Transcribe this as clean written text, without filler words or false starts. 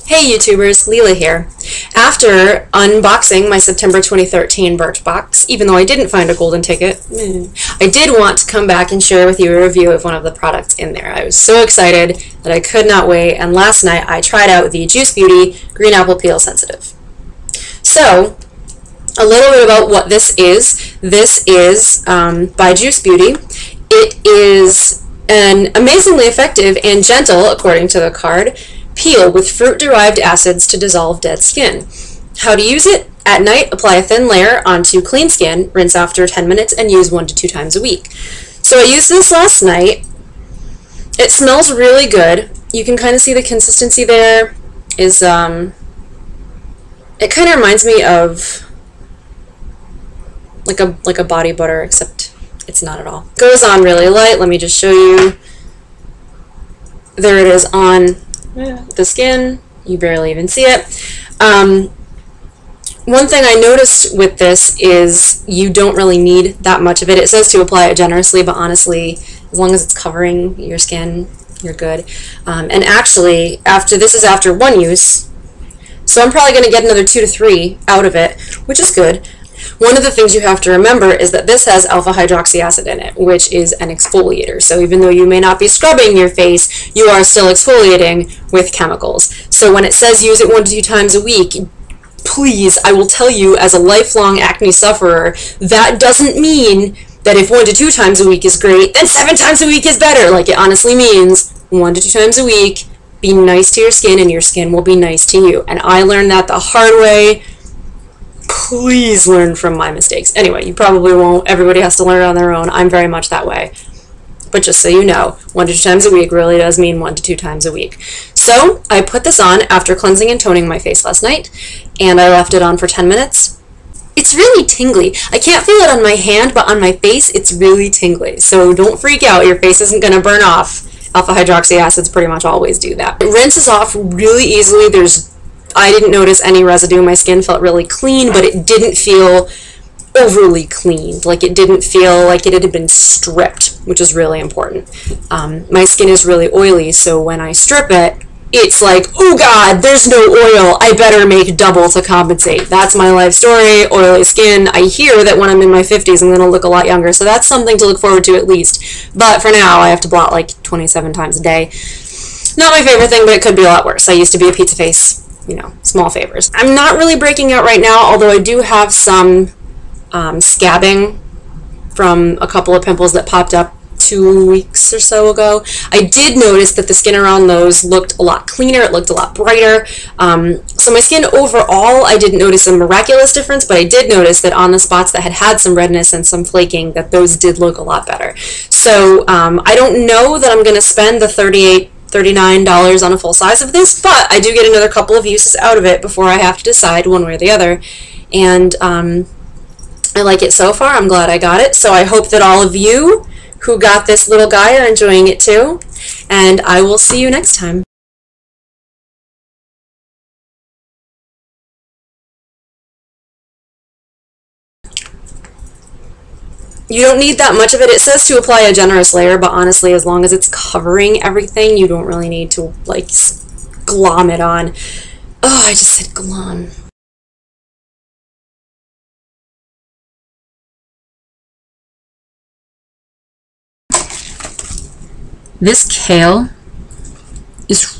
Hey YouTubers, Leela here. After unboxing my September 2013 Birchbox, even though I didn't find a golden ticket, I did want to come back and share with you a review of one of the products in there. I was so excited that I could not wait, and last night I tried out the Juice Beauty Green Apple Peel Sensitive. So, a little bit about what this is. This is by Juice Beauty. It is an amazingly effective and gentle, according to the card, peel with fruit-derived acids to dissolve dead skin. How to use it? At night, apply a thin layer onto clean skin, rinse after 10 minutes, and use 1 to 2 times a week. So I used this last night. It smells really good. You can kind of see the consistency there is, it kind of reminds me of like a body butter, except it's not at all. It goes on really light. Let me just show you. There it is on the skin. You barely even see it. One thing I noticed with this is you don't really need that much of it. It says to apply it generously, but honestly, as long as it's covering your skin, you're good. And actually, this is after one use, so I'm probably going to get another 2 to 3 out of it, which is good. One of the things you have to remember is that this has alpha hydroxy acid in it, which is an exfoliator. So even though you may not be scrubbing your face, you are still exfoliating with chemicals. So when it says use it 1 to 2 times a week, please, I will tell you as a lifelong acne sufferer, that doesn't mean that if 1 to 2 times a week is great, then 7 times a week is better. Like, it honestly means 1 to 2 times a week, be nice to your skin, and your skin will be nice to you. And I learned that the hard way. Please learn from my mistakes. Anyway, you probably won't. Everybody has to learn on their own. I'm very much that way. But just so you know, 1 to 2 times a week really does mean 1 to 2 times a week. So I put this on after cleansing and toning my face last night, and I left it on for 10 minutes. It's really tingly. I can't feel it on my hand, but on my face, it's really tingly. So don't freak out. Your face isn't going to burn off. Alpha hydroxy acids pretty much always do that. It rinses off really easily. I didn't notice any residue. My skin felt really clean, but it didn't feel overly cleaned. Like, it didn't feel like it had been stripped, which is really important. My skin is really oily, so when I strip it, it's like, oh God, there's no oil. I better make double to compensate. That's my life story, oily skin. I hear that when I'm in my 50s, I'm going to look a lot younger, so that's something to look forward to at least. But for now, I have to blot like 27 times a day. Not my favorite thing, but it could be a lot worse. I used to be a pizza face. You know, small favors. I'm not really breaking out right now, although I do have some scabbing from a couple of pimples that popped up 2 weeks or so ago. I did notice that the skin around those looked a lot cleaner. It looked a lot brighter. So my skin overall, I didn't notice a miraculous difference, but I did notice that on the spots that had some redness and some flaking, that those did look a lot better. So I don't know that I'm going to spend the $39 on a full size of this, but I do get another couple of uses out of it before I have to decide one way or the other, and I like it so far. I'm glad I got it, so I hope that all of you who got this little guy are enjoying it too, and I will see you next time. You don't need that much of it. It says to apply a generous layer, but honestly, as long as it's covering everything, you don't really need to, like, glom it on. Oh, I just said glom. This kale is